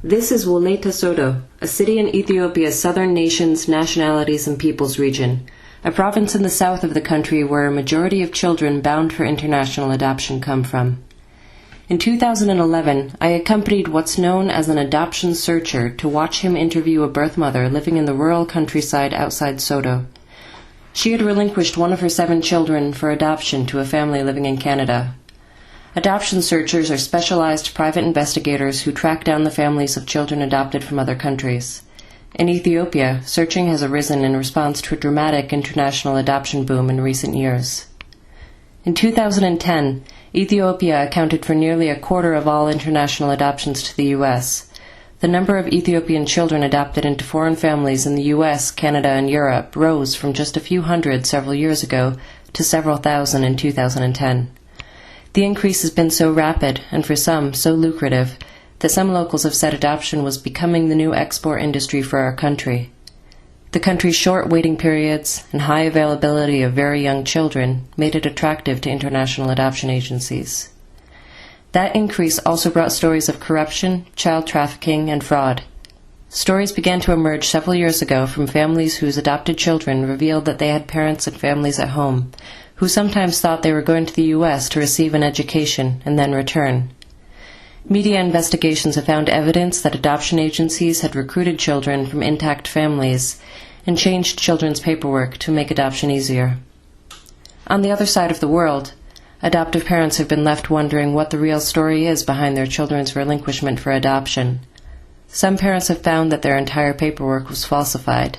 This is Woleta Sodo, a city in Ethiopia's southern nations, nationalities, and peoples region, a province in the south of the country where a majority of children bound for international adoption come from. In 2011, I accompanied what's known as an adoption searcher to watch him interview a birth mother living in the rural countryside outside Sodo. She had relinquished one of her 7 children for adoption to a family living in Canada. Adoption searchers are specialized private investigators who track down the families of children adopted from other countries. In Ethiopia, searching has arisen in response to a dramatic international adoption boom in recent years. In 2010, Ethiopia accounted for nearly a quarter of all international adoptions to the U.S. The number of Ethiopian children adopted into foreign families in the U.S., Canada, and Europe rose from just a few hundred several years ago to several thousand in 2010. The increase has been so rapid, and for some, so lucrative, that some locals have said adoption was becoming the new export industry for our country. The country's short waiting periods and high availability of very young children made it attractive to international adoption agencies. That increase also brought stories of corruption, child trafficking, and fraud. Stories began to emerge several years ago from families whose adopted children revealed that they had parents and families at home, who sometimes thought they were going to the U.S. to receive an education and then return. Media investigations have found evidence that adoption agencies had recruited children from intact families and changed children's paperwork to make adoption easier. On the other side of the world, adoptive parents have been left wondering what the real story is behind their children's relinquishment for adoption. Some parents have found that their entire paperwork was falsified.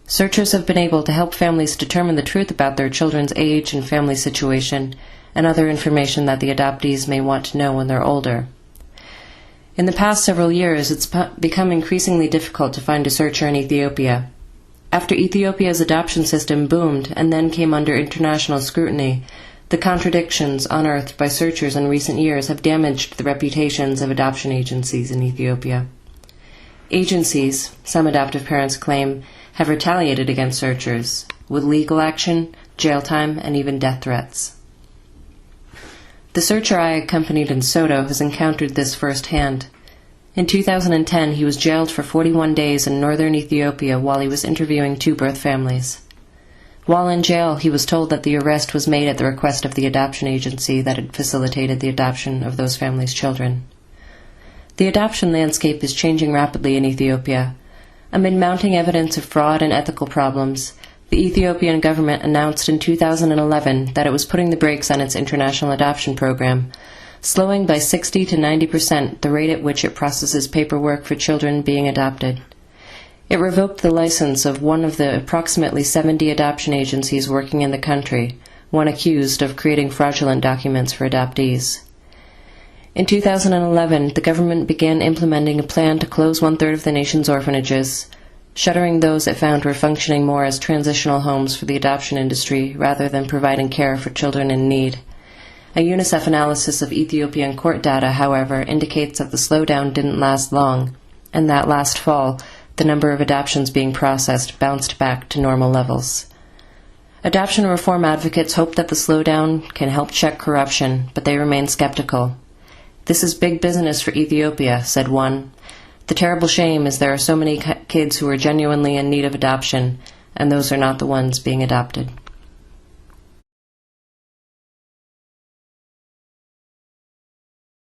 Searchers have been able to help families determine the truth about their children's age and family situation and other information that the adoptees may want to know when they're older. In the past several years, it's become increasingly difficult to find a searcher in Ethiopia. After Ethiopia's adoption system boomed and then came under international scrutiny, the contradictions unearthed by searchers in recent years have damaged the reputations of adoption agencies in Ethiopia. Agencies, some adoptive parents claim, have retaliated against searchers, with legal action, jail time, and even death threats. The searcher I accompanied in Sodo has encountered this firsthand. In 2010, he was jailed for 41 days in northern Ethiopia while he was interviewing 2 birth families. While in jail, he was told that the arrest was made at the request of the adoption agency that had facilitated the adoption of those families' children. The adoption landscape is changing rapidly in Ethiopia. Amid mounting evidence of fraud and ethical problems, the Ethiopian government announced in 2011 that it was putting the brakes on its international adoption program, slowing by 60 to 90% the rate at which it processes paperwork for children being adopted. It revoked the license of one of the approximately 70 adoption agencies working in the country, one accused of creating fraudulent documents for adoptees. In 2011, the government began implementing a plan to close 1/3 of the nation's orphanages, shuttering those it found were functioning more as transitional homes for the adoption industry rather than providing care for children in need. A UNICEF analysis of Ethiopian court data, however, indicates that the slowdown didn't last long, and that last fall, the number of adoptions being processed bounced back to normal levels. Adoption reform advocates hope that the slowdown can help check corruption, but they remain skeptical. "This is big business for Ethiopia," said one. "The terrible shame is there are so many kids who are genuinely in need of adoption, and those are not the ones being adopted."